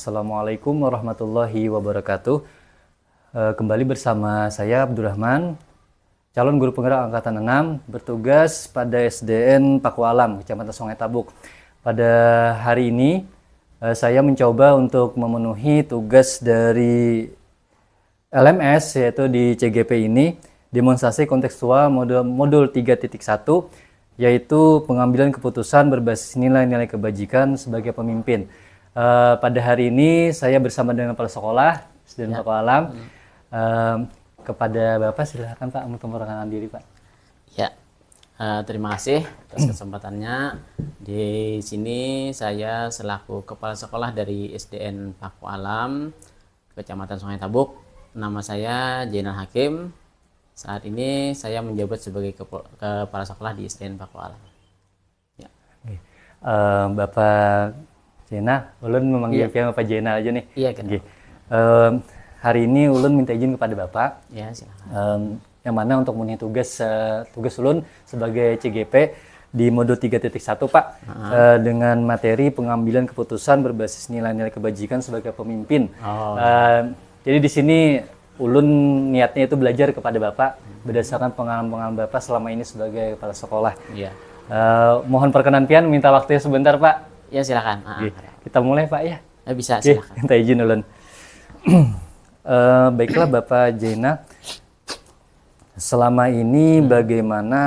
Assalamualaikum warahmatullahi wabarakatuh. Kembali bersama saya Abdurrahman, calon guru penggerak angkatan 6, bertugas pada SDN Paku Alam, Kecamatan Sungai Tabuk. Pada hari ini saya mencoba untuk memenuhi tugas dari LMS, yaitu di CGP ini, demonstrasi kontekstual modul 3.1, yaitu pengambilan keputusan berbasis nilai-nilai kebajikan sebagai pemimpin. Pada hari ini saya bersama dengan kepala sekolah SDN Paku Alam. Kepada Bapak silakan Pak untuk memperkenalkan diri Pak. Ya, terima kasih atas kesempatannya. Di sini saya selaku kepala sekolah dari SDN Paku Alam, Kecamatan Sungai Tabuk. Nama saya Jainal Hakim. Saat ini saya menjabat sebagai kepala sekolah di SDN Paku Alam. Ya. Bapak Jena, Ulun memanggil Bapak Jena aja nih. Iya, kenapa? Hari ini Ulun minta izin kepada Bapak. Ya, silakan. Yang mana untuk memenuhi tugas Ulun sebagai CGP di modul 3.1 Pak, dengan materi pengambilan keputusan berbasis nilai-nilai kebajikan sebagai pemimpin. Jadi di sini Ulun niatnya itu belajar kepada Bapak berdasarkan pengalaman Bapak selama ini sebagai kepala sekolah. Iya. Mohon perkenan pian, minta waktunya sebentar Pak. Ya, silakan. Kita mulai Pak ya. Bisa, silakan. Minta izin Ulun. Baiklah Bapak Jaina, selama ini bagaimana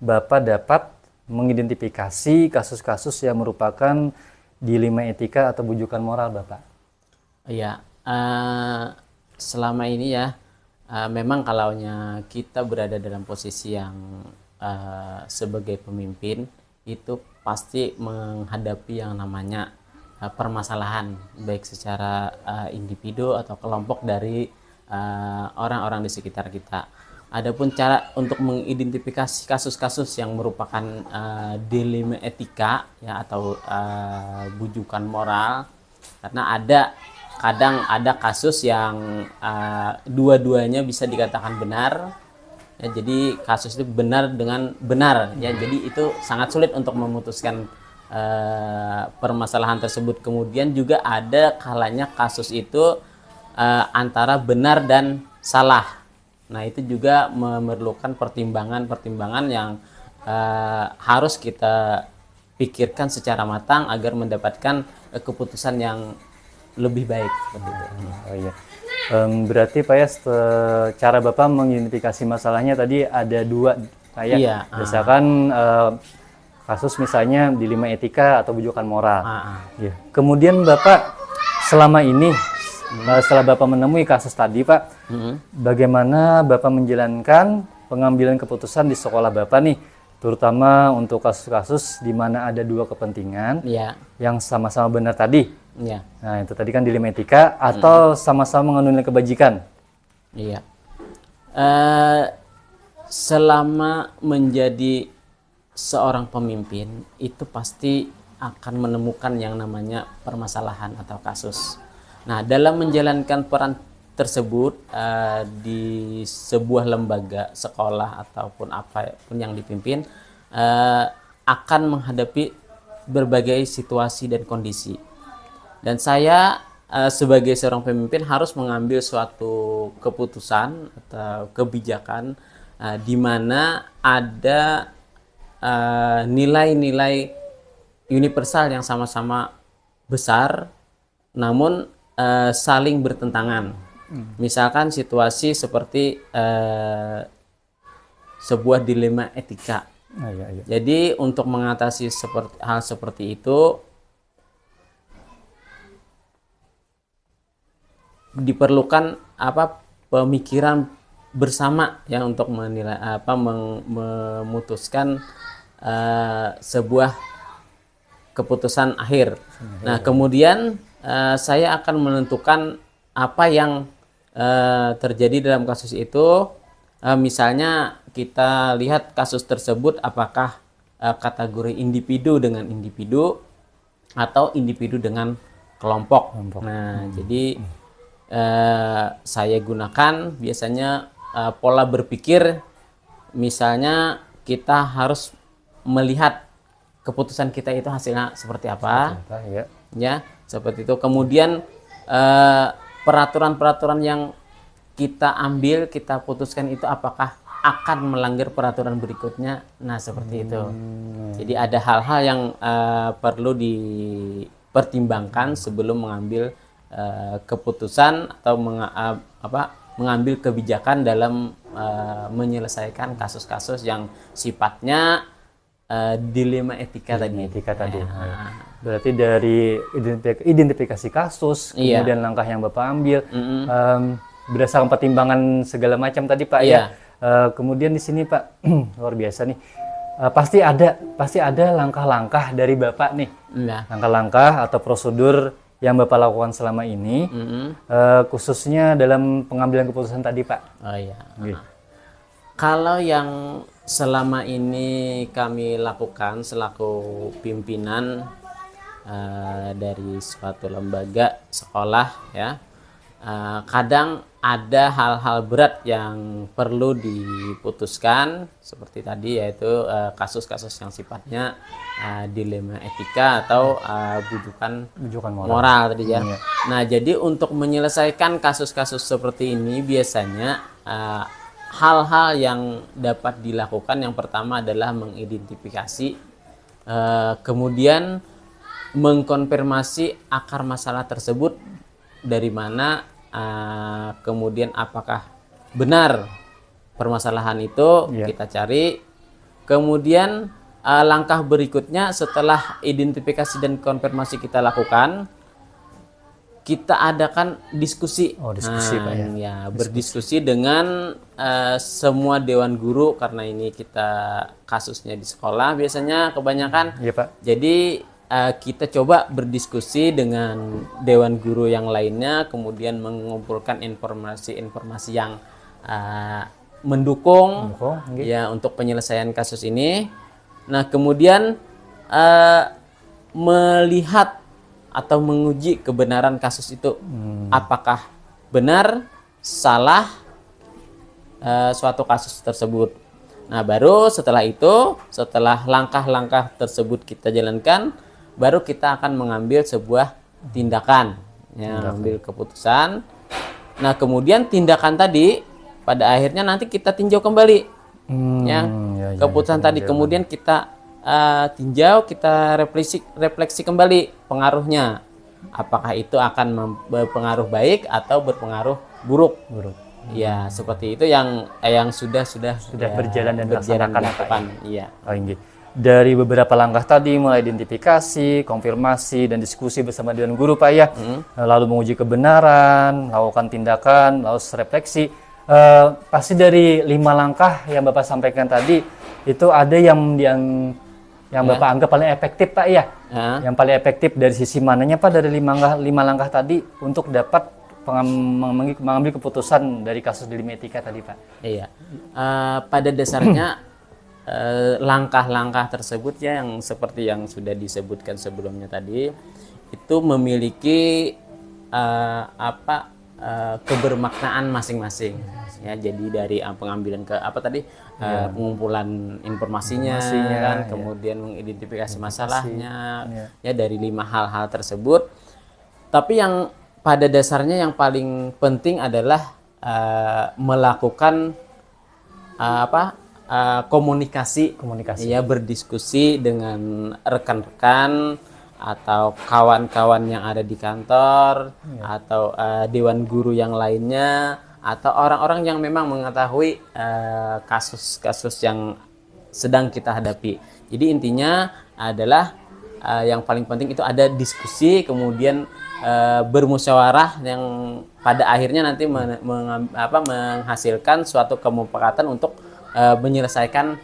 Bapak dapat mengidentifikasi kasus-kasus yang merupakan dilema etika atau bujukan moral Bapak? Iya, selama ini ya, memang kalaunya kita berada dalam posisi yang sebagai pemimpin, itu pasti menghadapi yang namanya permasalahan, baik secara individu atau kelompok dari orang-orang di sekitar kita. Adapun cara untuk mengidentifikasi kasus-kasus yang merupakan dilema etika ya, atau bujukan moral, karena kadang ada kasus yang dua-duanya bisa dikatakan benar. Ya, jadi kasus itu benar dengan benar ya, jadi itu sangat sulit untuk memutuskan permasalahan tersebut. Kemudian juga ada kalanya kasus itu antara benar dan salah. Nah, itu juga memerlukan pertimbangan yang harus kita pikirkan secara matang agar mendapatkan keputusan yang lebih baik. Oh iya. Berarti Pak ya, cara Bapak mengidentifikasi masalahnya tadi ada dua Pak ya. Iya. Misalkan kasus misalnya dilema etika atau bujukan moral. Ya. Kemudian Bapak selama ini setelah Bapak menemui kasus tadi Pak, bagaimana Bapak menjalankan pengambilan keputusan di sekolah Bapak nih, terutama untuk kasus-kasus di mana ada dua kepentingan yang sama-sama benar tadi. Nah, itu tadi kan dilema etika atau sama-sama mengandung nilai kebajikan. Iya. Selama menjadi seorang pemimpin itu pasti akan menemukan yang namanya permasalahan atau kasus. Nah, dalam menjalankan peran tersebut di sebuah lembaga, sekolah ataupun apapun yang dipimpin, akan menghadapi berbagai situasi dan kondisi. Dan saya sebagai seorang pemimpin harus mengambil suatu keputusan atau kebijakan di mana ada nilai-nilai universal yang sama-sama besar namun saling bertentangan. Misalkan situasi seperti sebuah dilema etika. Jadi untuk mengatasi hal seperti itu diperlukan pemikiran bersama ya untuk menilai memutuskan sebuah keputusan akhir. Nah, kemudian saya akan menentukan apa yang terjadi dalam kasus itu. Misalnya kita lihat kasus tersebut apakah kategori individu dengan individu atau individu dengan kelompok. Nah, jadi saya gunakan biasanya pola berpikir, misalnya kita harus melihat keputusan kita itu hasilnya seperti apa. Ya. Ya, seperti itu. Kemudian peraturan-peraturan yang kita ambil, kita putuskan itu apakah akan melanggar peraturan berikutnya. Nah, seperti itu. Jadi ada hal-hal yang perlu dipertimbangkan sebelum mengambil keputusan atau mengambil kebijakan dalam menyelesaikan kasus-kasus yang sifatnya dilema etika tadi. Berarti dari identifikasi kasus, kemudian langkah yang Bapak ambil, berdasarkan pertimbangan segala macam tadi Pak ya. Kemudian di sini Pak luar biasa nih. Pasti ada langkah-langkah dari Bapak nih. Langkah-langkah atau prosedur yang Bapak lakukan selama ini, khususnya dalam pengambilan keputusan tadi Pak. Oh iya. Kalau yang selama ini kami lakukan selaku pimpinan dari suatu lembaga sekolah ya, kadang ada hal-hal berat yang perlu diputuskan seperti tadi, yaitu kasus-kasus yang sifatnya dilema etika atau bujukan moral tadi ya. Nah, jadi untuk menyelesaikan kasus-kasus seperti ini biasanya hal-hal yang dapat dilakukan yang pertama adalah mengidentifikasi, kemudian mengkonfirmasi akar masalah tersebut dari mana, kemudian apakah benar permasalahan itu kita cari. Kemudian langkah berikutnya setelah identifikasi dan konfirmasi kita lakukan, kita adakan diskusi. Pak ya. Berdiskusi dengan semua dewan guru, karena ini kita kasusnya di sekolah biasanya kebanyakan. Iya Pak. Jadi kita coba berdiskusi dengan dewan guru yang lainnya, kemudian mengumpulkan informasi-informasi yang mendukung ya untuk penyelesaian kasus ini. Nah, kemudian melihat atau menguji kebenaran kasus itu, apakah benar, salah suatu kasus tersebut. Nah, baru setelah itu, setelah langkah-langkah tersebut kita jalankan, baru kita akan mengambil sebuah tindakan, mengambil keputusan. Nah, kemudian tindakan tadi pada akhirnya nanti kita tinjau kembali, keputusan tadi. Kemudian kita tinjau, kita refleksi kembali pengaruhnya. Apakah itu akan berpengaruh baik atau berpengaruh buruk? Ya, seperti itu yang sudah berjalan dan dilakukan. Iya. Dari beberapa langkah tadi, mulai identifikasi, konfirmasi, dan diskusi bersama dengan guru Pak ya, lalu menguji kebenaran, melakukan tindakan, lalu refleksi. Pasti dari 5 langkah yang Bapak sampaikan tadi, itu ada yang Bapak anggap paling efektif Pak ya. Yang paling efektif dari sisi mananya Pak, dari 5 langkah tadi untuk dapat mengambil keputusan dari kasus dilema etika tadi Pak? Iya, pada dasarnya langkah-langkah tersebut ya, yang seperti yang sudah disebutkan sebelumnya tadi, itu memiliki kebermaknaan masing-masing ya. Jadi dari pengambilan pengumpulan informasinya kan, kemudian mengidentifikasi masalahnya ya, dari 5 hal-hal tersebut. Tapi yang pada dasarnya yang paling penting adalah melakukan komunikasi ya, berdiskusi dengan rekan-rekan atau kawan-kawan yang ada di kantor, atau dewan guru yang lainnya, atau orang-orang yang memang mengetahui kasus-kasus yang sedang kita hadapi. Jadi intinya adalah yang paling penting itu ada diskusi, kemudian bermusyawarah yang pada akhirnya nanti menghasilkan suatu kesepakatan untuk menyelesaikan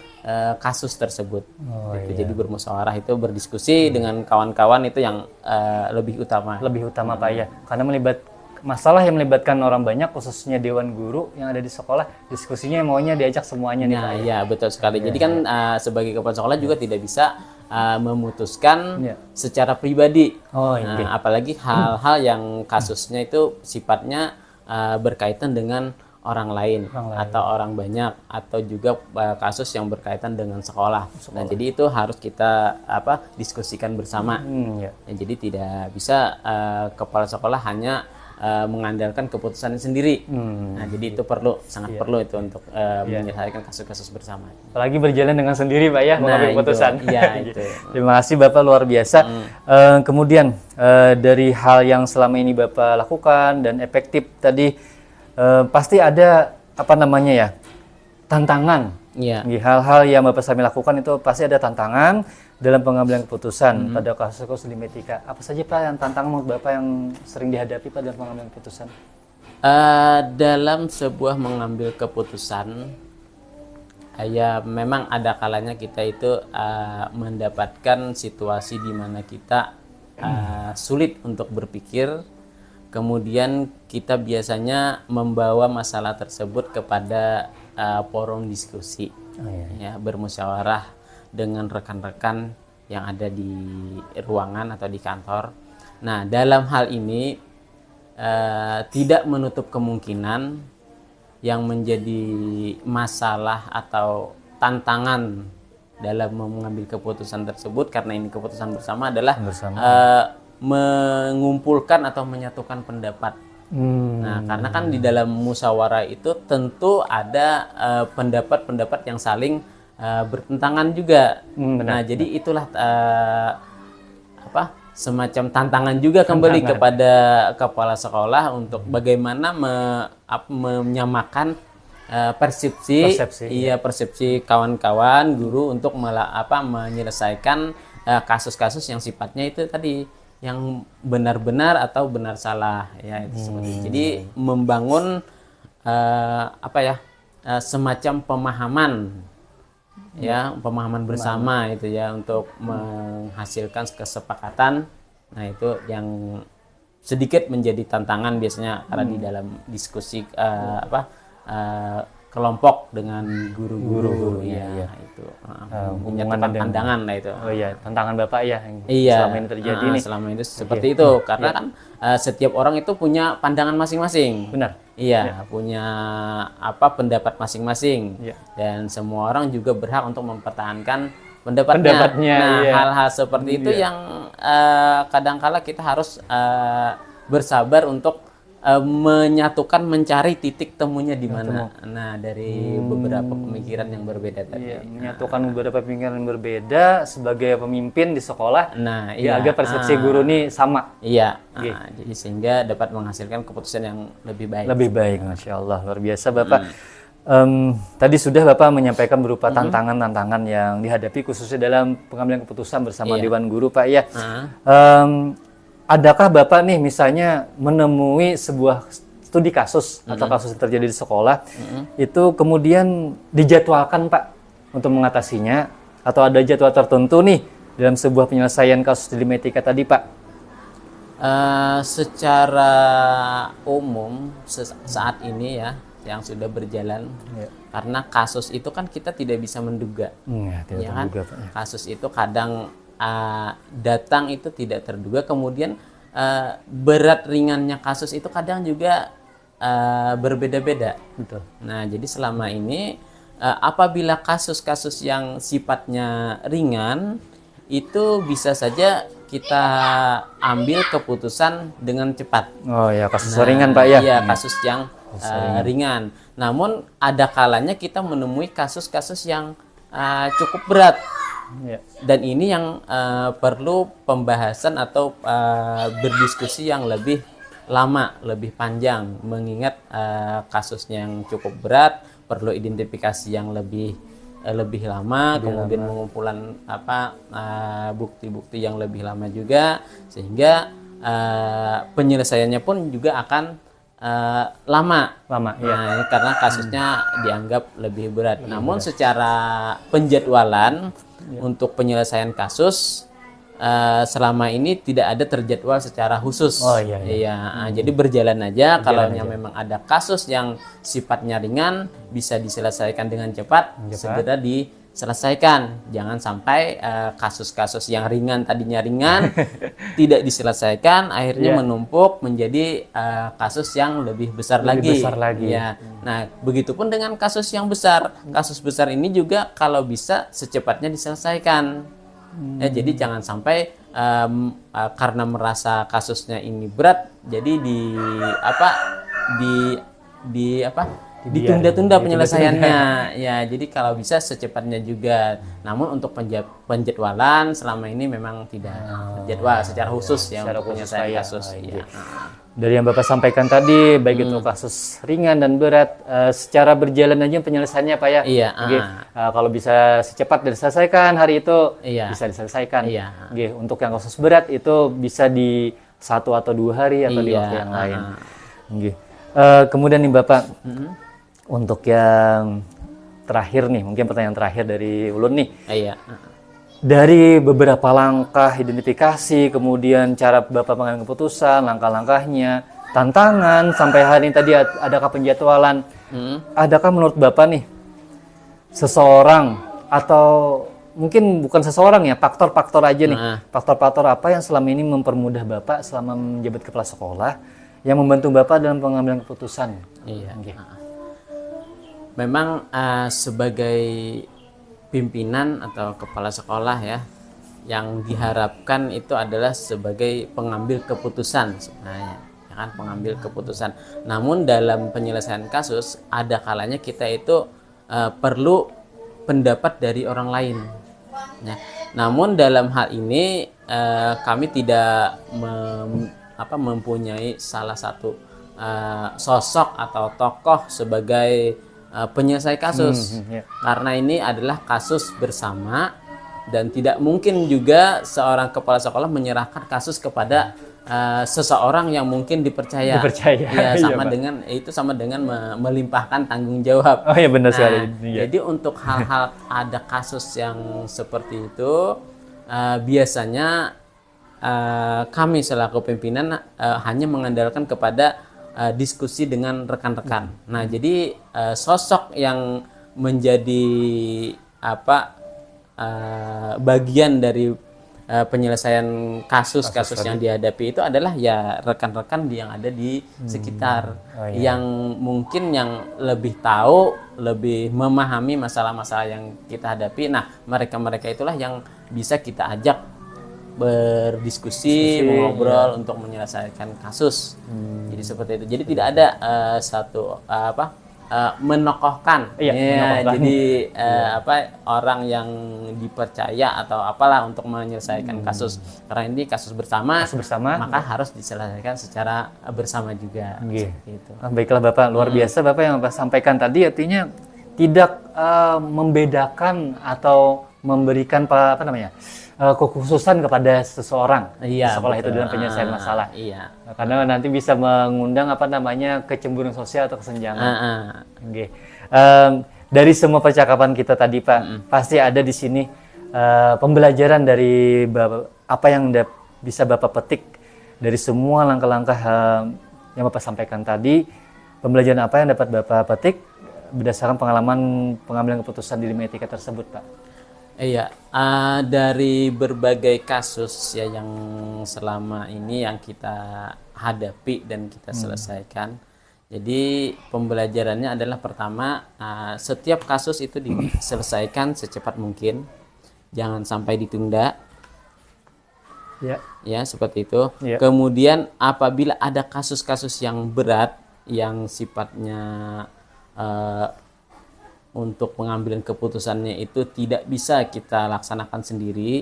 kasus tersebut. Jadi bermusyawarah itu, berdiskusi dengan kawan-kawan itu yang lebih utama Pak ya, karena masalah yang melibatkan orang banyak, khususnya dewan guru yang ada di sekolah, diskusinya maunya diajak semuanya nih Pak. Ya, betul sekali. Jadi kan sebagai kepala sekolah juga tidak bisa memutuskan secara pribadi. Apalagi hal-hal yang kasusnya itu sifatnya berkaitan dengan orang lain atau orang banyak, atau juga kasus yang berkaitan dengan sekolah. Nah, jadi itu harus kita diskusikan bersama. Ya, jadi tidak bisa kepala sekolah hanya mengandalkan keputusannya sendiri. Nah, jadi itu sangat perlu itu untuk menyelesaikan kasus-kasus bersama. Apalagi berjalan dengan sendiri, Pak ya, mengambil keputusan. Itu. Terima kasih Bapak, luar biasa. Kemudian dari hal yang selama ini Bapak lakukan dan efektif tadi, pasti ada tantangan. Hal-hal yang Bapak Samil lakukan itu pasti ada tantangan dalam pengambilan keputusan pada kasus-kasus di Metika. Apa saja Pak yang tantangan menurut Bapak yang sering dihadapi pada pengambilan keputusan? Dalam sebuah mengambil keputusan, ya memang ada kalanya kita itu mendapatkan situasi di mana kita sulit untuk berpikir. Kemudian kita biasanya membawa masalah tersebut kepada forum diskusi, ya, bermusyawarah dengan rekan-rekan yang ada di ruangan atau di kantor. Nah, dalam hal ini tidak menutup kemungkinan yang menjadi masalah atau tantangan dalam mengambil keputusan tersebut, karena ini keputusan bersama, adalah mengumpulkan atau menyatukan pendapat. Nah, karena kan di dalam musyawarah itu tentu ada pendapat-pendapat yang saling bertentangan juga. Nah, jadi itulah semacam tantangan juga kembali kepada kepala sekolah untuk bagaimana menyamakan persepsi kawan-kawan guru untuk menyelesaikan kasus-kasus yang sifatnya itu tadi, yang benar-benar atau benar salah, ya, itu seperti itu. Jadi membangun semacam pemahaman bersama itu ya, untuk menghasilkan kesepakatan. Nah, itu yang sedikit menjadi tantangan biasanya karena di dalam diskusi kelompok dengan guru-guru, ya. Itu menyatukan pandangan lah itu. Oh iya, tantangan Bapak ya yang iya, selama ini terjadi nih. Selama ini seperti itu, karena kan setiap orang itu punya pandangan masing-masing. Benar. Iya, punya pendapat masing-masing. Dan semua orang juga berhak untuk mempertahankan pendapatnya. Nah, hal-hal seperti itu yang kadang-kala kita harus bersabar untuk menyatukan, mencari titik temunya di mana. Nah, dari beberapa pemikiran yang berbeda tadi. Menyatukan beberapa pemikiran yang berbeda sebagai pemimpin di sekolah. Nah, agar persepsi guru ini sama. Iya. Jadi sehingga dapat menghasilkan keputusan yang lebih baik. Lebih baik, Masya Allah, luar biasa Bapak. Tadi sudah Bapak menyampaikan berupa tantangan-tantangan yang dihadapi khususnya dalam pengambilan keputusan bersama Dewan Guru, Pak ya. Adakah Bapak nih misalnya menemui sebuah studi kasus atau kasus yang terjadi di sekolah, itu kemudian dijadwalkan Pak untuk mengatasinya, atau ada jadwal tertentu nih dalam sebuah penyelesaian kasus di Metika tadi Pak? Secara umum saat ini ya, yang sudah berjalan, karena kasus itu kan kita tidak bisa menduga, ya kan? Kasus itu kadang datang itu tidak terduga, kemudian berat ringannya kasus itu kadang juga berbeda-beda. Betul. Nah, jadi selama ini apabila kasus-kasus yang sifatnya ringan itu bisa saja kita ambil keputusan dengan cepat. Oh ya, kasus ringan Pak ya. Iya, kasus yang ringan. Namun ada kalanya kita menemui kasus-kasus yang cukup berat. Dan ini yang perlu pembahasan atau berdiskusi yang lebih lama, lebih panjang, mengingat kasusnya yang cukup berat, perlu identifikasi yang lebih lama, kemudian pengumpulan bukti-bukti yang lebih lama juga, sehingga penyelesaiannya pun juga akan lama. Nah, karena kasusnya dianggap lebih berat. Namun secara penjadwalan untuk penyelesaian kasus selama ini tidak ada terjadwal secara khusus. Jadi berjalan aja. Kalau memang ada kasus yang sifatnya ringan bisa diselesaikan dengan cepat, segera diselesaikan. Jangan sampai kasus-kasus yang ringan tadinya ringan tidak diselesaikan, akhirnya menumpuk menjadi kasus yang lebih besar lagi. Ya. Nah, begitupun dengan kasus yang besar. Kasus besar ini juga kalau bisa secepatnya diselesaikan. Ya, jadi jangan sampai karena merasa kasusnya ini berat, jadi ditunda-tunda penyelesaiannya. Ya, jadi kalau bisa secepatnya juga. Namun untuk penjadwalan selama ini memang tidak terjadwal secara khusus ya untuk penyelesaian kasus. Ya. Dari yang Bapak sampaikan tadi, baik itu kasus ringan dan berat, secara berjalan aja penyelesaiannya Pak ya. Iya. Kalau bisa secepat diselesaikan hari itu, bisa diselesaikan. Untuk yang kasus berat itu bisa di 1 atau 2 hari atau di waktu yang lain. Kemudian nih Bapak, untuk yang terakhir nih, mungkin pertanyaan terakhir dari Ulun nih. Dari beberapa langkah identifikasi, kemudian cara Bapak mengambil keputusan, langkah-langkahnya, tantangan, sampai hari ini tadi adakah penjadwalan, adakah menurut Bapak nih, seseorang atau mungkin bukan seseorang ya, faktor-faktor aja nih, faktor-faktor apa yang selama ini mempermudah Bapak selama menjabat kepala sekolah, yang membantu Bapak dalam pengambilan keputusan? Memang sebagai pimpinan atau kepala sekolah ya, yang diharapkan itu adalah sebagai pengambil keputusan sebenarnya, ya kan, pengambil keputusan. Namun dalam penyelesaian kasus ada kalanya kita itu perlu pendapat dari orang lain. Ya. Namun dalam hal ini kami tidak mempunyai salah satu sosok atau tokoh sebagai penyelesai kasus, karena ini adalah kasus bersama dan tidak mungkin juga seorang kepala sekolah menyerahkan kasus kepada seseorang yang mungkin dipercaya. Ya, sama dengan melimpahkan tanggung jawab. Benar sekali. Jadi untuk hal-hal ada kasus yang seperti itu, biasanya kami selaku pimpinan hanya mengandalkan kepada diskusi dengan rekan-rekan. Nah, jadi sosok yang menjadi bagian dari penyelesaian kasus yang dihadapi itu adalah ya rekan-rekan yang ada di sekitar, yang mungkin yang lebih tahu, lebih memahami masalah-masalah yang kita hadapi. Nah, mereka-mereka itulah yang bisa kita ajak berdiskusi, mengobrol untuk menyelesaikan kasus. Jadi seperti itu. Jadi tidak ada satu menokohkan. Jadi orang yang dipercaya atau apalah untuk menyelesaikan kasus. Karena ini kasus bersama, maka harus diselesaikan secara bersama juga. Gitu. Baiklah Bapak, luar biasa Bapak yang Bapak sampaikan tadi, artinya tidak membedakan atau memberikan kekhususan kepada seseorang sekolah itu dalam penyelesaian masalah. Karena nanti bisa mengundang kecemburuan sosial atau kesenjangan. Dari semua percakapan kita tadi Pak, pasti ada di sini pembelajaran dari apa yang bisa Bapak petik dari semua langkah-langkah yang Bapak sampaikan tadi. Pembelajaran apa yang dapat Bapak petik berdasarkan pengalaman pengambilan keputusan di 5 etika tersebut Pak? Dari berbagai kasus ya yang selama ini yang kita hadapi dan kita selesaikan. Jadi pembelajarannya adalah pertama, setiap kasus itu diselesaikan secepat mungkin, jangan sampai ditunda. Ya seperti itu. Kemudian apabila ada kasus-kasus yang berat yang sifatnya untuk pengambilan keputusannya itu tidak bisa kita laksanakan sendiri,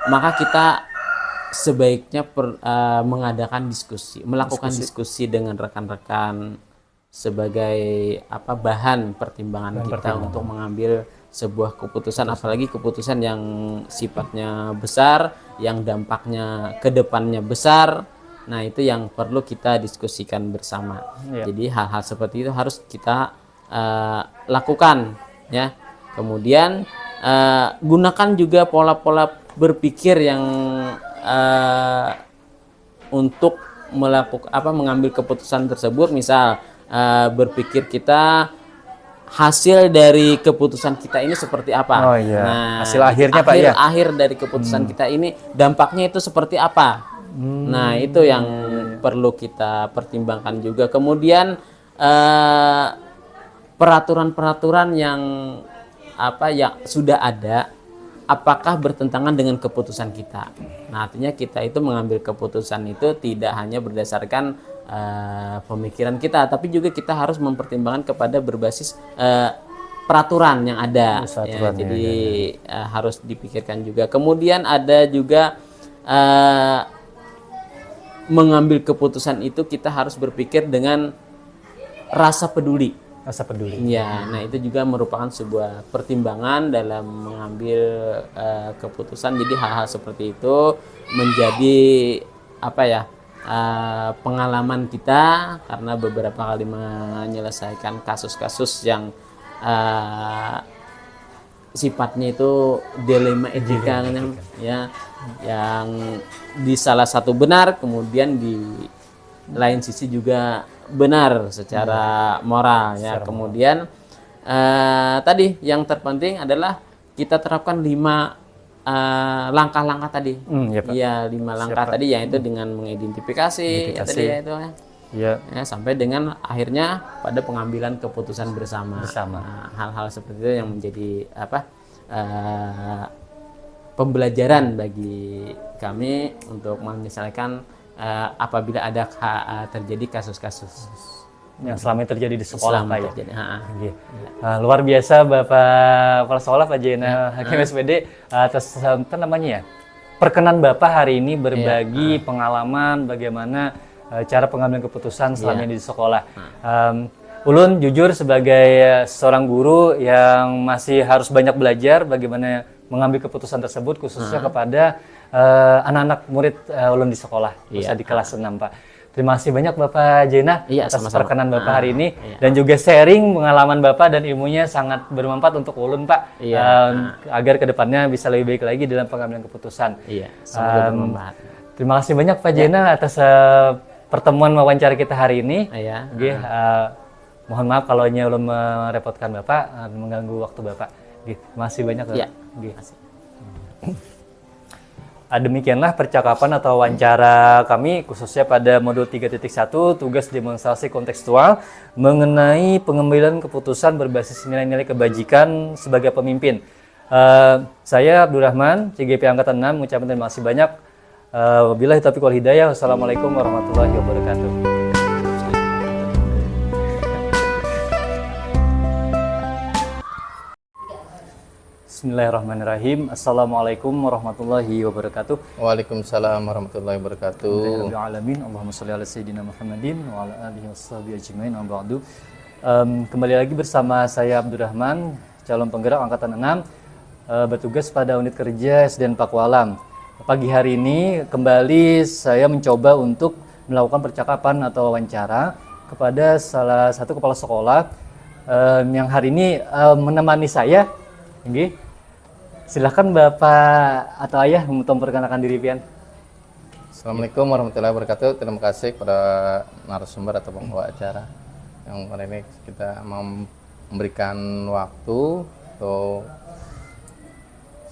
maka kita sebaiknya mengadakan diskusi, melakukan diskusi dengan rekan-rekan sebagai bahan pertimbangan kita untuk mengambil sebuah keputusan, apalagi keputusan yang sifatnya besar, yang dampaknya ke depannya besar. Nah, itu yang perlu kita diskusikan bersama. Jadi hal-hal seperti itu harus kita lakukan ya. Kemudian gunakan juga pola-pola berpikir yang untuk mengambil keputusan tersebut. Misal berpikir kita hasil dari keputusan kita ini seperti apa. Oh iya. Nah, Hasil akhirnya Pak ya. Akhir dari keputusan kita ini dampaknya itu seperti apa. Nah, itu yang perlu kita pertimbangkan juga. Kemudian peraturan-peraturan yang yang sudah ada, apakah bertentangan dengan keputusan kita. Nah, artinya kita itu mengambil keputusan itu tidak hanya berdasarkan pemikiran kita, tapi juga kita harus mempertimbangkan kepada berbasis peraturan yang ada. Jadi harus dipikirkan juga. Kemudian ada juga mengambil keputusan itu kita harus berpikir dengan rasa peduli. Rasa peduli. Ya, nah itu juga merupakan sebuah pertimbangan dalam mengambil keputusan. Jadi hal-hal seperti itu menjadi pengalaman kita karena beberapa kali menyelesaikan kasus-kasus yang sifatnya itu dilema etika yang di salah satu benar, kemudian di lain sisi juga benar secara moral ya. Kemudian tadi yang terpenting adalah kita terapkan 5 langkah-langkah tadi. Iya, 5 langkah tadi, yaitu dengan mengidentifikasi ya, tadi ya itu ya, sampai dengan akhirnya pada pengambilan keputusan bersama. Nah, hal-hal seperti itu yang menjadi pembelajaran bagi kami untuk menyelesaikan apabila ada terjadi kasus-kasus yang selama ini terjadi di sekolah Pak ya. Luar biasa Bapak Kepala Sekolah Pak Jaina Hakim SPD atas perkenan Bapak hari ini berbagi pengalaman bagaimana cara pengambilan keputusan selama ini di sekolah. Ulun jujur sebagai seorang guru yang masih harus banyak belajar bagaimana mengambil keputusan tersebut khususnya kepada anak-anak murid ulun di sekolah, di kelas 6 Pak. Terima kasih banyak Bapak Jaina atas perkenan Bapak hari ini dan juga sharing pengalaman Bapak dan ilmunya sangat bermanfaat untuk ulun Pak agar kedepannya bisa lebih baik lagi dalam pengambilan keputusan. Semoga bermanfaat. Terima kasih banyak Pak Jaina atas pertemuan wawancara kita hari ini. Mohon maaf kalau ulun merepotkan Bapak, mengganggu waktu Bapak. Terima kasih banyak Bapak. Demikianlah percakapan atau wawancara kami khususnya pada modul 3.1 tugas demonstrasi kontekstual mengenai pengambilan keputusan berbasis nilai-nilai kebajikan sebagai pemimpin. Saya Abdurrahman, CGP Angkatan 6 mengucapkan terima kasih banyak. Wabillahi taufiq wal hidayah. Wassalamualaikum warahmatullahi wabarakatuh. Bismillahirrahmanirrahim. Assalamualaikum warahmatullahi wabarakatuh. Waalaikumsalam warahmatullahi wabarakatuh. Allahumma sholli ala sayyidina Muhammadin wa ala alihi washabihi ajmain wa ba'du. Kembali lagi bersama saya Abdurrahman, calon penggerak angkatan 6, bertugas pada unit kerja SDN Pakualam. Pagi hari ini kembali saya mencoba untuk melakukan percakapan atau wawancara kepada salah satu kepala sekolah yang hari ini menemani saya. Silahkan Bapak atau Ayah untuk memperkenalkan diri pian. Assalamualaikum warahmatullahi wabarakatuh. Terima kasih kepada narasumber atau pembawa acara yang hari ini kita mau memberikan waktu untuk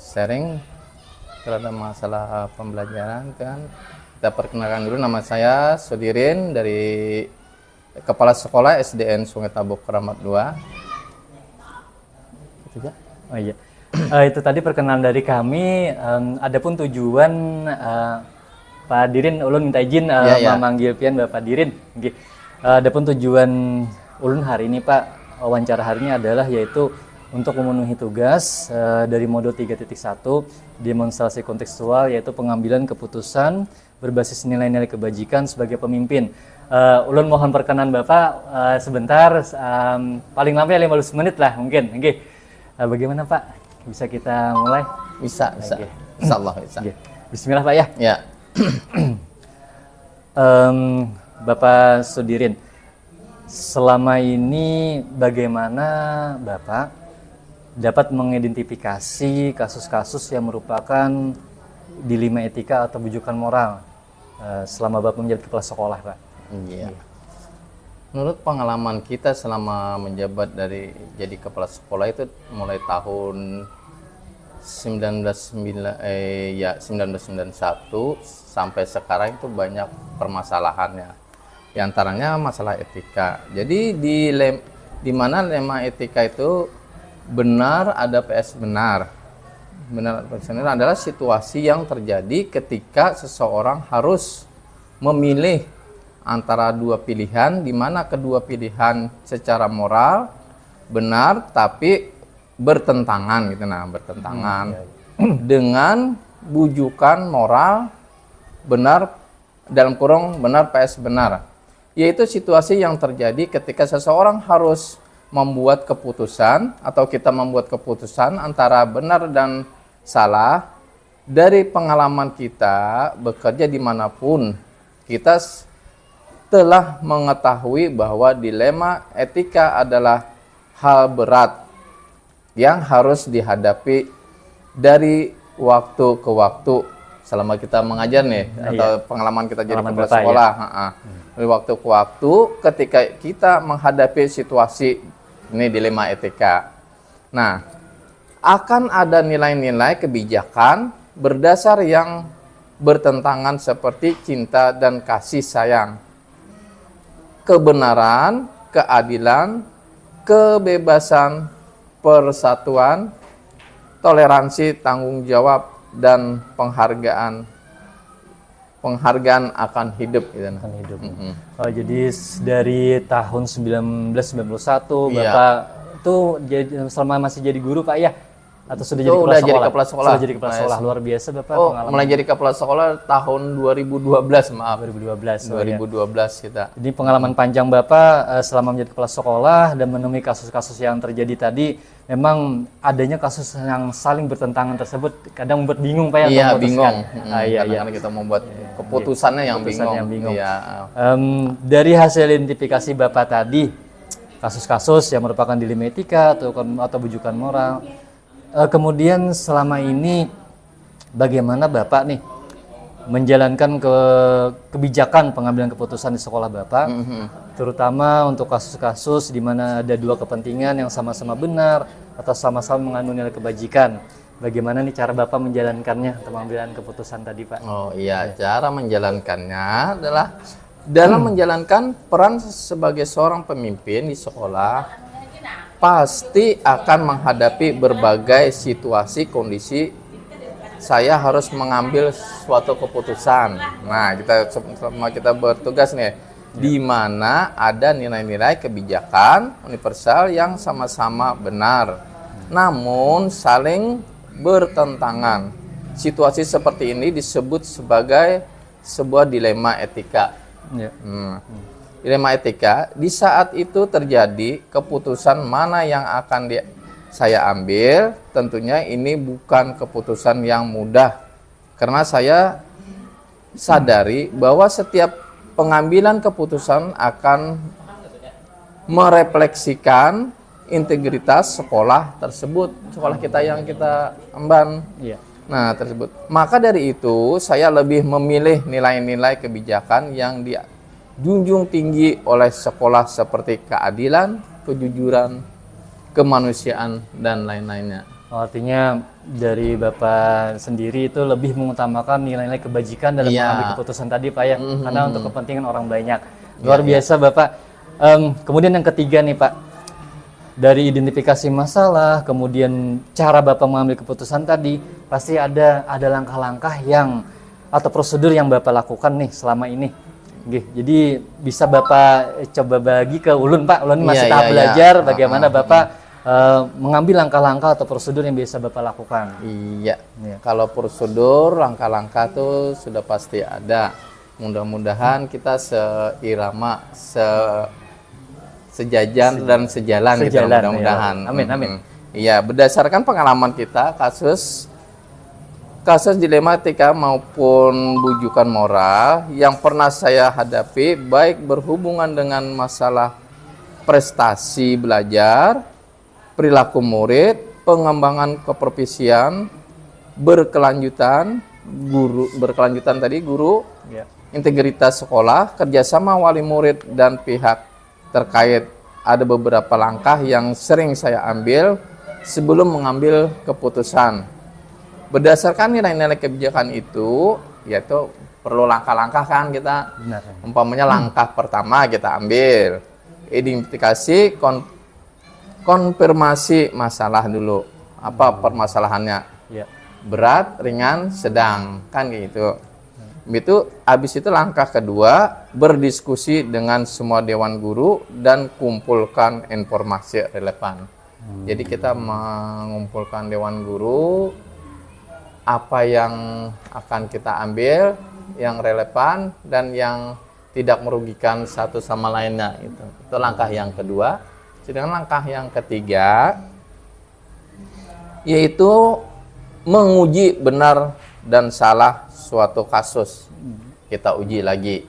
sharing terhadap masalah pembelajaran kan. Kita perkenalkan dulu, nama saya Sudirin dari Kepala Sekolah SDN Sungai Tabuk Keramat 2. Oh iya. Itu tadi perkenalan dari kami. Adapun tujuan Pak Dirin, ulun minta izin memanggil pian Bapak Dirin. Adapun tujuan ulun hari ini Pak, wawancara hari ini adalah yaitu untuk memenuhi tugas dari modul 3.1 demonstrasi kontekstual, yaitu pengambilan keputusan berbasis nilai-nilai kebajikan sebagai pemimpin. Ulun mohon perkenan Bapak sebentar, paling lambat 15 menit lah mungkin. Bagaimana Pak? Bisa kita mulai? Bisa. Insyaallah bisa. Bismillah Pak ya. Ya. Bapak Sudirin, selama ini bagaimana Bapak dapat mengidentifikasi kasus-kasus yang merupakan dilema etika atau bujukan moral selama Bapak menjadi kepala sekolah Pak? Iya. Menurut pengalaman kita selama menjabat dari jadi kepala sekolah itu mulai tahun 1991 sampai sekarang itu banyak permasalahannya. Di antaranya masalah etika. Jadi di mana lema etika itu benar ada PS benar. Benar PS benar adalah situasi yang terjadi ketika seseorang harus memilih antara dua pilihan, di mana kedua pilihan secara moral benar tapi bertentangan gitu, bertentangan dengan bujukan moral benar, dalam kurung benar PS benar, yaitu situasi yang terjadi ketika seseorang harus membuat keputusan atau kita membuat keputusan antara benar dan salah. Dari pengalaman kita bekerja dimanapun, kita telah mengetahui bahwa dilema etika adalah hal berat yang harus dihadapi dari waktu ke waktu selama kita mengajar nih, atau pengalaman kita jadi kepala sekolah. Dari waktu ke waktu ketika kita menghadapi situasi ini dilema etika. Nah, akan ada nilai-nilai kebijakan berdasar yang bertentangan seperti cinta dan kasih sayang, kebenaran, keadilan, kebebasan, persatuan, toleransi, tanggung jawab, dan penghargaan akan hidup gitu. Akan hidup. Oh, jadi dari tahun 1991 Bapak itu selama masih jadi guru Pak ya? Atau sudah jadi kepala sekolah? Sudah jadi kepala sekolah. Luar biasa Bapak. Oh, mulai jadi kepala sekolah tahun 2012, maaf. 2012 kita. Jadi pengalaman panjang Bapak selama menjadi kepala sekolah dan menemui kasus-kasus yang terjadi tadi, memang adanya kasus yang saling bertentangan tersebut kadang membuat bingung Pak ya? Iya, bingung. Karena kita membuat keputusannya yang bingung. Dari hasil identifikasi Bapak tadi, kasus-kasus yang merupakan dilema etika atau bujukan moral, kemudian selama ini bagaimana Bapak nih menjalankan kebijakan pengambilan keputusan di sekolah Bapak, terutama untuk kasus-kasus di mana ada dua kepentingan yang sama-sama benar atau sama-sama mengandung nilai kebajikan. Bagaimana nih cara Bapak menjalankannya untuk pengambilan keputusan tadi Pak? Oh iya, cara menjalankannya adalah dalam menjalankan peran sebagai seorang pemimpin di sekolah, pasti akan menghadapi berbagai situasi kondisi saya harus mengambil suatu keputusan. Nah, kita bertugas nih, di mana ada nilai-nilai kebijakan universal yang sama-sama benar, namun saling bertentangan. Situasi seperti ini disebut sebagai sebuah dilema etika. Dilema etika, di saat itu terjadi keputusan mana yang akan saya ambil, tentunya ini bukan keputusan yang mudah. Karena saya sadari bahwa setiap pengambilan keputusan akan merefleksikan integritas sekolah tersebut, sekolah kita yang kita emban. Nah, tersebut. Maka dari itu, saya lebih memilih nilai-nilai kebijakan yang junjung tinggi oleh sekolah seperti keadilan, kejujuran, kemanusiaan, dan lain-lainnya. Artinya dari Bapak sendiri itu lebih mengutamakan nilai-nilai kebajikan dalam mengambil keputusan tadi Pak ya, karena untuk kepentingan orang banyak. Luar biasa Bapak. Kemudian yang ketiga nih Pak, dari identifikasi masalah, kemudian cara Bapak mengambil keputusan tadi, pasti ada langkah-langkah atau prosedur yang Bapak lakukan nih selama ini. Jadi bisa Bapak coba bagi ke Ulun Pak. Ulun masih tahap belajar bagaimana Bapak mengambil langkah-langkah atau prosedur yang biasa Bapak lakukan. Kalau prosedur, langkah-langkah tuh sudah pasti ada. Mudah-mudahan kita seirama, sejajan dan sejalan gitu, mudah-mudahan. Amin. Iya, berdasarkan pengalaman kita, kasus dilema etika maupun bujukan moral yang pernah saya hadapi, baik berhubungan dengan masalah prestasi belajar, perilaku murid, pengembangan keprofesian, berkelanjutan tadi guru, integritas sekolah, kerjasama wali murid dan pihak terkait ada beberapa langkah yang sering saya ambil sebelum mengambil keputusan. Berdasarkan nilai-nilai kebijakan itu, yaitu perlu langkah-langkah kan kita. Benar. Umpamanya langkah pertama kita ambil identifikasi, konfirmasi masalah dulu. Apa permasalahannya? Ya. Berat, ringan, sedang, kan gitu. Itu habis itu langkah kedua, berdiskusi dengan semua dewan guru dan kumpulkan informasi relevan. Jadi kita mengumpulkan dewan guru, apa yang akan kita ambil, yang relevan dan yang tidak merugikan satu sama lainnya. Itu langkah yang kedua. Sedangkan langkah yang ketiga yaitu menguji benar dan salah suatu kasus. Kita uji lagi.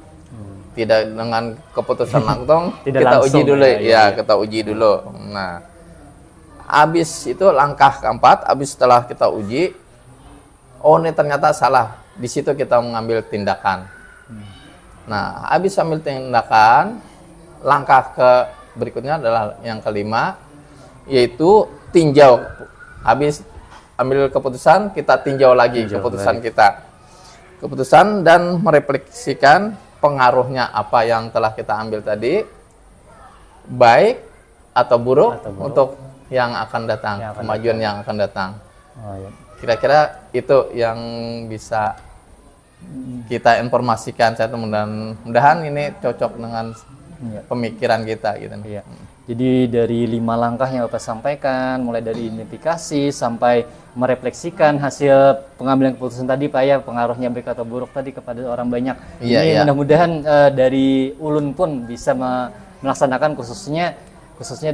Tidak dengan keputusan langsung, kita uji dulu ya, kita uji dulu. Nah, habis itu langkah keempat, habis setelah kita uji, oh ini ternyata salah. Di situ kita mengambil tindakan. Nah, habis ambil tindakan, langkah berikutnya adalah yang kelima, yaitu tinjau. Habis ambil keputusan, kita tinjau lagi keputusan kita. Keputusan dan merefleksikan pengaruhnya apa yang telah kita ambil tadi, baik atau buruk, untuk yang akan datang, kemajuan yang akan datang. Oh, ya. Kira-kira itu yang bisa kita informasikan. Saya mudah-mudahan ini cocok dengan pemikiran kita gitu. Iya. Jadi dari 5 langkah yang Bapak sampaikan, mulai dari identifikasi sampai merefleksikan hasil pengambilan keputusan tadi Pak ya, pengaruhnya baik atau buruk tadi kepada orang banyak. Ini mudah-mudahan dari Ulun pun bisa melaksanakan khususnya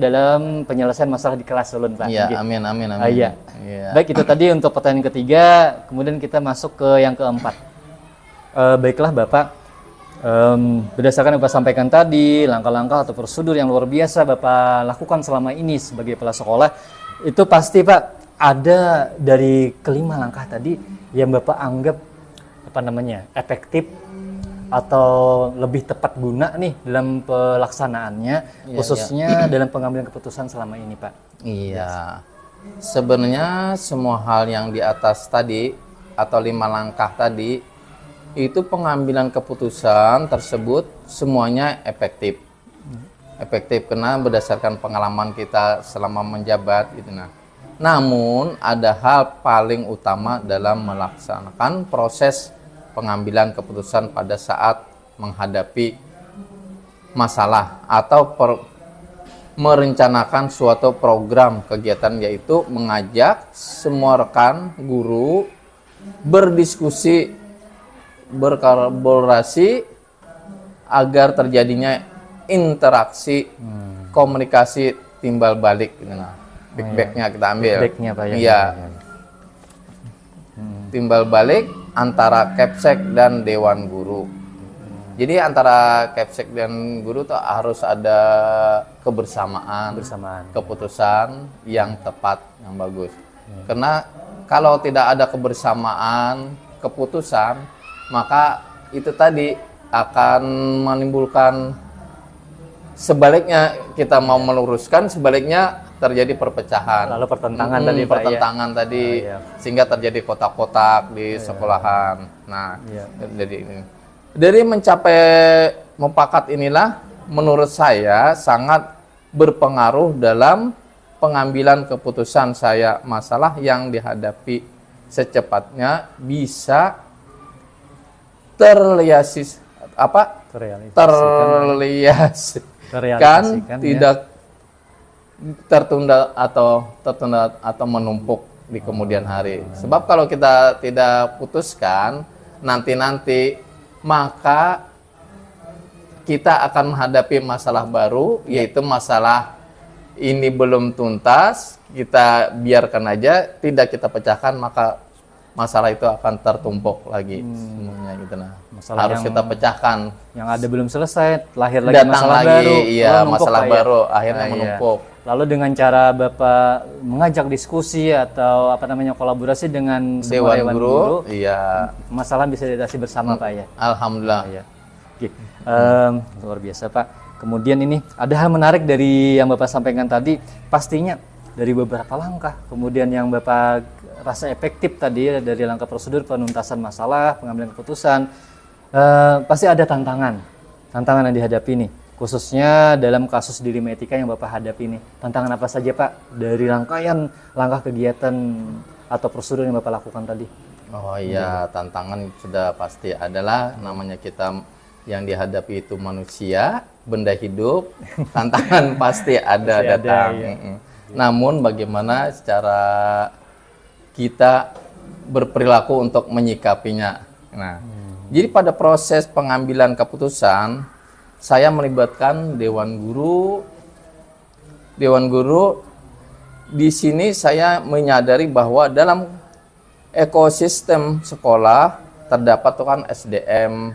dalam penyelesaian masalah di kelas Ulun Pak. Iya, amin. Iya. Baik, itu tadi untuk pertanyaan ketiga, kemudian kita masuk ke yang keempat. Baiklah Bapak, berdasarkan yang Bapak sampaikan tadi, langkah-langkah atau prosedur yang luar biasa Bapak lakukan selama ini sebagai kepala sekolah, itu pasti Pak ada dari kelima langkah tadi yang Bapak anggap efektif atau lebih tepat guna nih dalam pelaksanaannya, khususnya dalam pengambilan keputusan selama ini Pak. Iya. Sebenarnya semua hal yang di atas tadi atau 5 langkah tadi itu pengambilan keputusan tersebut semuanya efektif. Efektif karena berdasarkan pengalaman kita selama menjabat gitu. Namun ada hal paling utama dalam melaksanakan proses pengambilan keputusan pada saat menghadapi masalah atau merencanakan suatu program kegiatan, yaitu mengajak semua rekan guru berdiskusi, berkolaborasi agar terjadinya interaksi, komunikasi timbal balik. Feedbacknya kita ambil. Feedbacknya Pak ya. Iya. Timbal balik antara Kepsek dan Dewan Guru. Jadi antara Kepsek dan guru tuh harus ada kebersamaan, keputusan yang tepat, yang bagus. Karena kalau tidak ada kebersamaan, keputusan, maka itu tadi akan menimbulkan sebaliknya, kita mau meluruskan, sebaliknya terjadi perpecahan. Lalu pertentangan tadi Pak, pertentangan tadi, sehingga terjadi kotak-kotak di sekolahan. Nah, dari mencapai mufakat inilah menurut saya sangat berpengaruh dalam pengambilan keputusan saya masalah yang dihadapi secepatnya bisa terrealisasikan, tidak tertunda atau menumpuk di kemudian hari. Sebab kalau kita tidak putuskan nanti maka kita akan menghadapi masalah baru, yaitu masalah ini belum tuntas, kita biarkan aja, tidak kita pecahkan, maka masalah itu akan tertumpuk lagi semuanya gitu. Masalah harus kita pecahkan. Yang ada belum selesai, lahir lagi masalah lagi, baru. Iya, masalah baru akhirnya menumpuk. Lalu dengan cara Bapak mengajak diskusi atau kolaborasi dengan semua dewan guru, masalah bisa diatasi bersama Pak ya. Alhamdulillah. Luar biasa Pak. Kemudian ini ada hal menarik dari yang Bapak sampaikan tadi, pastinya dari beberapa langkah. Kemudian yang Bapak rasa efektif tadi ya, dari langkah prosedur penuntasan masalah, pengambilan keputusan, pasti ada tantangan yang dihadapi nih. Khususnya dalam kasus dilema etika yang Bapak hadapi nih. Tantangan apa saja Pak dari rangkaian langkah kegiatan atau prosedur yang Bapak lakukan tadi? Oh iya, tantangan sudah pasti adalah, namanya kita yang dihadapi itu manusia, benda hidup, tantangan pasti ada datang. Iya. Namun bagaimana secara kita berperilaku untuk menyikapinya. Nah, jadi pada proses pengambilan keputusan, saya melibatkan Dewan Guru. Dewan Guru di sini saya menyadari bahwa dalam ekosistem sekolah terdapat tuh kan SDM,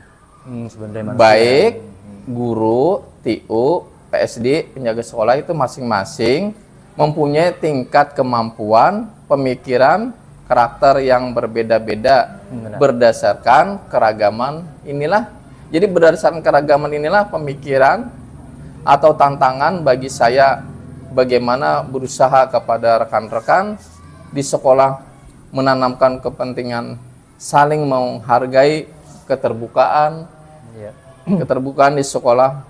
baik guru, TU, PSD, penjaga sekolah itu masing-masing mempunyai tingkat kemampuan, pemikiran, karakter yang berbeda-beda berdasarkan keragaman inilah. Jadi berdasarkan keragaman inilah pemikiran atau tantangan bagi saya bagaimana berusaha kepada rekan-rekan di sekolah menanamkan kepentingan saling menghargai, keterbukaan, keterbukaan di sekolah,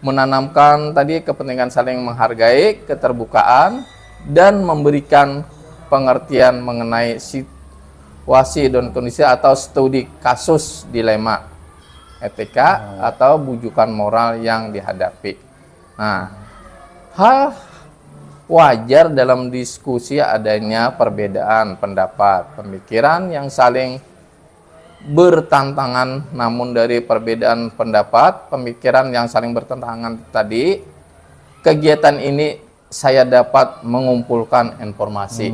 menanamkan tadi kepentingan saling menghargai, keterbukaan, dan memberikan pengertian mengenai situasi dan kondisi atau studi kasus dilema etika atau bujukan moral yang dihadapi. Nah, hal wajar dalam diskusi adanya perbedaan pendapat, pemikiran yang saling bertentangan. Namun dari perbedaan pendapat, pemikiran yang saling bertentangan tadi, kegiatan ini saya dapat mengumpulkan informasi.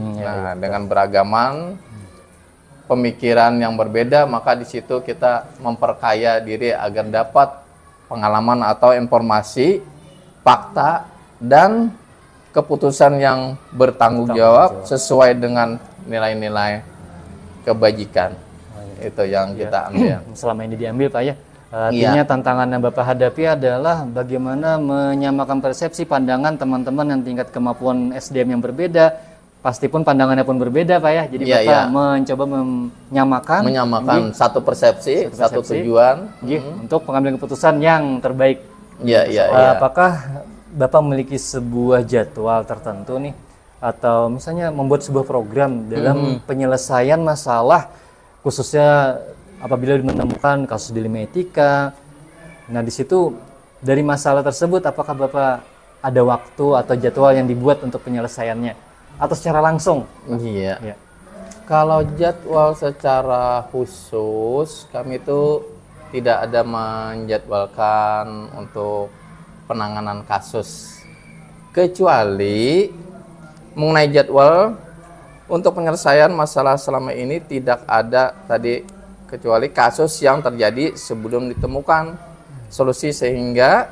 Dengan beragaman pemikiran yang berbeda, maka di situ kita memperkaya diri agar dapat pengalaman atau informasi, fakta, dan keputusan yang bertanggung jawab sesuai dengan nilai-nilai kebajikan. Itu yang kita ambil. Selama ini diambil Pak ya. Artinya tantangan yang Bapak hadapi adalah bagaimana menyamakan persepsi pandangan teman-teman yang tingkat kemampuan SDM yang berbeda. Pasti pun pandangannya pun berbeda Pak ya. Jadi Bapak mencoba menyamakan satu persepsi, satu tujuan untuk pengambilan keputusan yang terbaik. Apakah Bapak memiliki sebuah jadwal tertentu nih, atau misalnya membuat sebuah program dalam penyelesaian masalah, khususnya apabila menemukan kasus dilema etika? Nah, di situ dari masalah tersebut apakah Bapak ada waktu atau jadwal yang dibuat untuk penyelesaiannya atau secara langsung? Iya. Kalau jadwal secara khusus kami itu tidak ada menjadwalkan untuk penanganan kasus, kecuali mengenai jadwal untuk penyelesaian masalah selama ini tidak ada tadi, kecuali kasus yang terjadi sebelum ditemukan solusi sehingga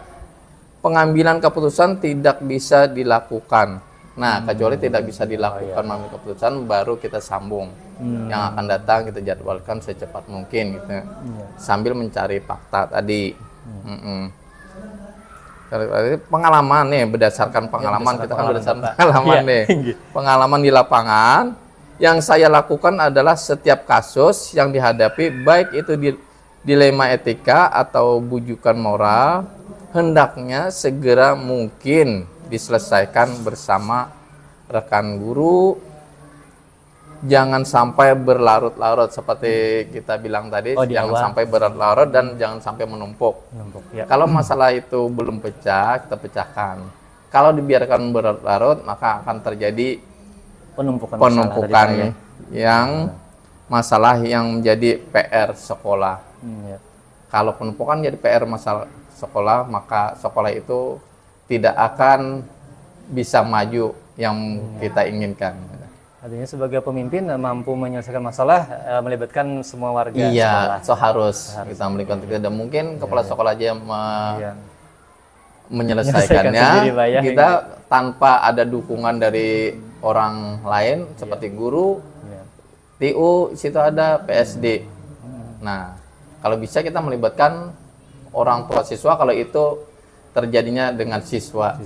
pengambilan keputusan tidak bisa dilakukan. Nah, kecuali tidak bisa dilakukan mengambil keputusan, baru kita sambung. Yang akan datang kita jadwalkan secepat mungkin gitu. Sambil mencari fakta tadi. Pengalaman nih, berdasarkan pengalaman, kita kan berdasarkan pengalaman nih. Pengalaman di lapangan yang saya lakukan adalah setiap kasus yang dihadapi, baik itu dilema etika atau bujukan moral, hendaknya segera mungkin diselesaikan bersama rekan guru. Jangan sampai berlarut-larut seperti kita bilang tadi, jangan sampai berlarut-larut dan jangan sampai menumpuk. Kalau masalah itu belum pecah, kita pecahkan. Kalau dibiarkan berlarut, maka akan terjadi penumpukan yang masalah yang menjadi PR sekolah. Kalau penumpukan jadi PR masalah sekolah, maka sekolah itu tidak akan bisa maju yang kita inginkan. Artinya sebagai pemimpin mampu menyelesaikan masalah melibatkan semua warga sekolah. Harus kita melibatkan. Tidak mungkin kepala sekolah aja menyelesaikannya. Sendiri, kita tanpa ada dukungan dari orang lain seperti guru, TU, situ ada PSD. Nah, kalau bisa kita melibatkan orang tua siswa, kalau itu terjadinya dengan siswa.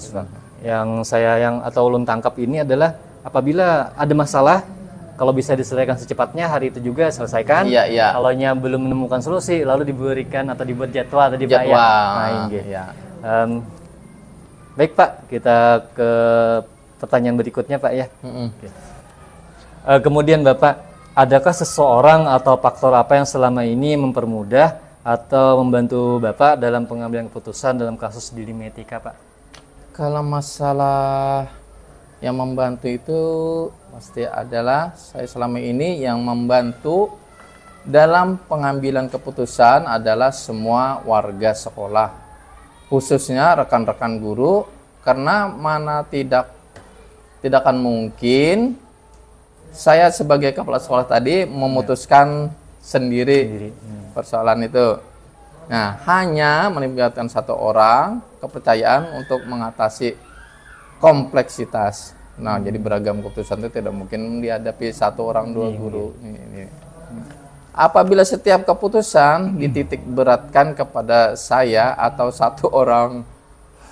Yang atau ulun tangkap ini adalah apabila ada masalah, kalau bisa diselesaikan secepatnya hari itu juga selesaikan. Iya, iya. Kalau belum menemukan solusi, lalu diberikan atau dibuat jadwal tadi Pak ya. Jadwal. Nah, ini. Iya. Baik Pak, kita ke pertanyaan berikutnya Pak ya. Oke. Kemudian Bapak, adakah seseorang atau faktor apa yang selama ini mempermudah atau membantu Bapak dalam pengambilan keputusan dalam kasus dilema etika Pak? Kalau masalah yang membantu itu pasti adalah saya selama ini yang membantu dalam pengambilan keputusan adalah semua warga sekolah, khususnya rekan-rekan guru, karena mana tidak akan mungkin saya sebagai kepala sekolah tadi memutuskan sendiri persoalan itu. Nah, hanya melibatkan satu orang kepercayaan untuk mengatasi kompleksitas. Nah, jadi beragam keputusan itu tidak mungkin dihadapi satu orang dua guru. Ini. Apabila setiap keputusan dititik beratkan kepada saya atau satu orang,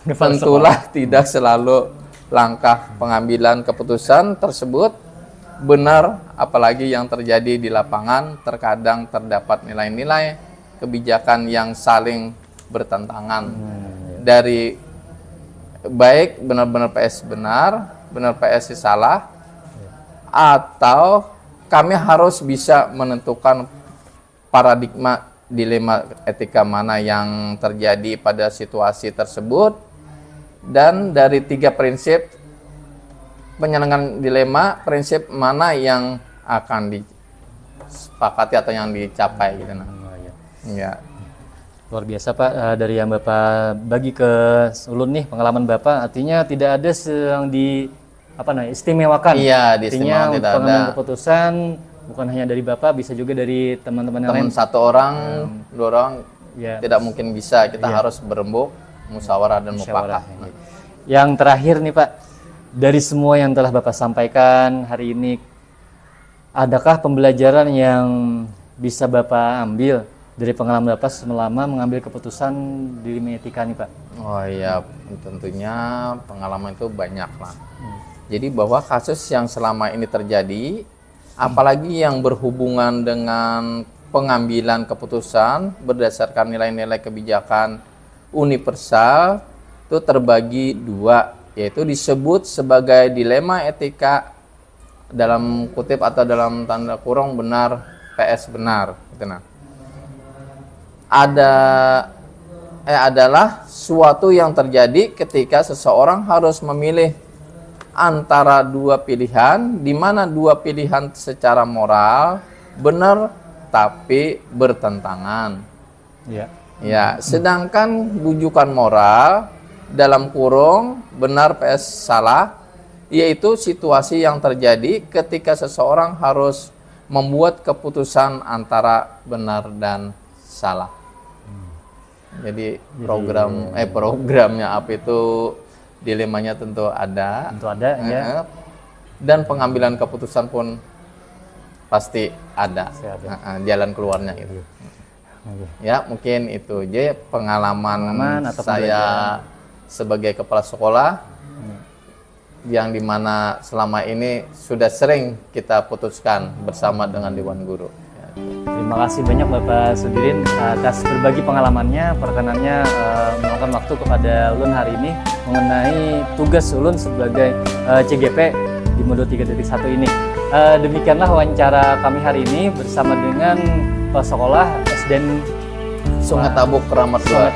tentulah tidak selalu langkah pengambilan keputusan tersebut benar, apalagi yang terjadi di lapangan terkadang terdapat nilai-nilai kebijakan yang saling bertentangan. Dari baik benar-benar PS benar, benar PS salah, atau kami harus bisa menentukan paradigma dilema etika mana yang terjadi pada situasi tersebut. Dan dari 3 prinsip penyelesaian dilema, prinsip mana yang akan disepakati atau yang dicapai gitu. Ya. Luar biasa Pak, dari yang Bapak bagi ke ulun nih pengalaman Bapak, artinya tidak ada yang istimewakan. Iya, artinya tidak pengambilan ada keputusan bukan hanya dari Bapak, bisa juga dari teman-teman yang lain. Satu orang, dua orang, ya, tidak mungkin bisa. Kita harus berembuk, musyawarah dan mufakat. Yang terakhir nih Pak, dari semua yang telah Bapak sampaikan hari ini, adakah pembelajaran yang bisa Bapak ambil dari pengalaman Bapak selama mengambil keputusan dilema etika nih Pak? Oh iya, tentunya pengalaman itu banyak lah. Jadi bahwa kasus yang selama ini terjadi, apalagi yang berhubungan dengan pengambilan keputusan berdasarkan nilai-nilai kebijakan universal, itu terbagi 2, yaitu disebut sebagai dilema etika dalam kutip atau dalam tanda kurung benar PS benar. Gitu, nah. Adalah suatu yang terjadi ketika seseorang harus memilih antara 2 pilihan, di mana 2 pilihan secara moral benar tapi bertentangan. Ya, sedangkan rujukan moral dalam kurung benar PS salah, yaitu situasi yang terjadi ketika seseorang harus membuat keputusan antara benar dan salah. Jadi programnya apa itu dilemanya tentu ada. Ya. Dan pengambilan keputusan pun pasti ada. Jalan keluarnya itu. Ya, mungkin itu aja pengalaman saya sebagai kepala sekolah yang dimana selama ini sudah sering kita putuskan bersama dengan Dewan Guru. Terima kasih banyak Bapak Sudirin atas berbagi pengalamannya, perkenannya meluangkan waktu kepada ulun hari ini mengenai tugas ulun sebagai CGP di Modo 3.1 ini. Demikianlah wawancara kami hari ini bersama dengan kepala sekolah SDN Sungai Tabuk Keramat 2.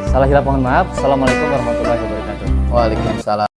Salah hilap mohon maaf. Assalamualaikum warahmatullahi wabarakatuh. Waalaikumsalam.